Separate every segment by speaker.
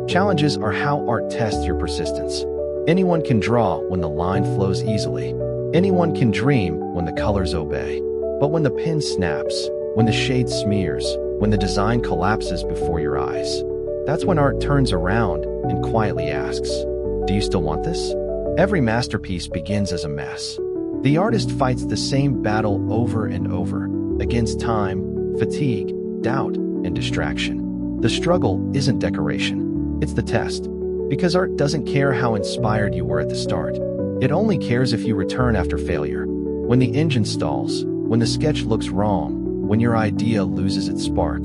Speaker 1: Challenges are how art tests your persistence. Anyone can draw when the line flows easily. Anyone can dream when the colors obey. But when the pen snaps, when the shade smears, when the design collapses before your eyes, that's when art turns around and quietly asks, do you still want this? Every masterpiece begins as a mess. The artist fights the same battle over and over, against time, fatigue, doubt, and distraction. The struggle isn't decoration, it's the test. Because art doesn't care how inspired you were at the start. It only cares if you return after failure. When the engine stalls, when the sketch looks wrong, when your idea loses its spark.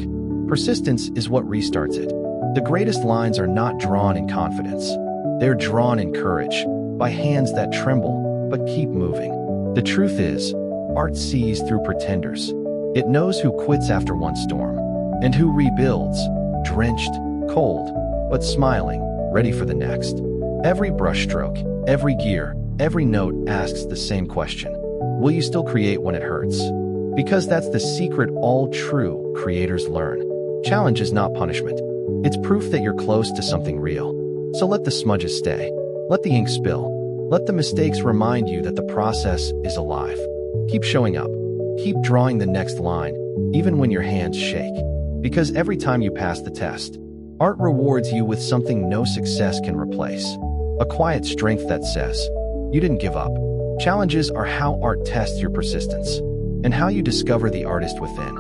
Speaker 1: Persistence is what restarts it. The greatest lines are not drawn in confidence. They're drawn in courage, by hands that tremble, but keep moving. The truth is, art sees through pretenders. It knows who quits after one storm, and who rebuilds, drenched, cold, but smiling, ready for the next. Every brushstroke, every gear, every note asks the same question. Will you still create when it hurts? Because that's the secret all true creators learn. Challenge is not punishment. It's proof that you're close to something real. So let the smudges stay. Let the ink spill. Let the mistakes remind you that the process is alive. Keep showing up. Keep drawing the next line, even when your hands shake. Because every time you pass the test, art rewards you with something no success can replace. A quiet strength that says, you didn't give up. Challenges are how art tests your persistence, and how you discover the artist within.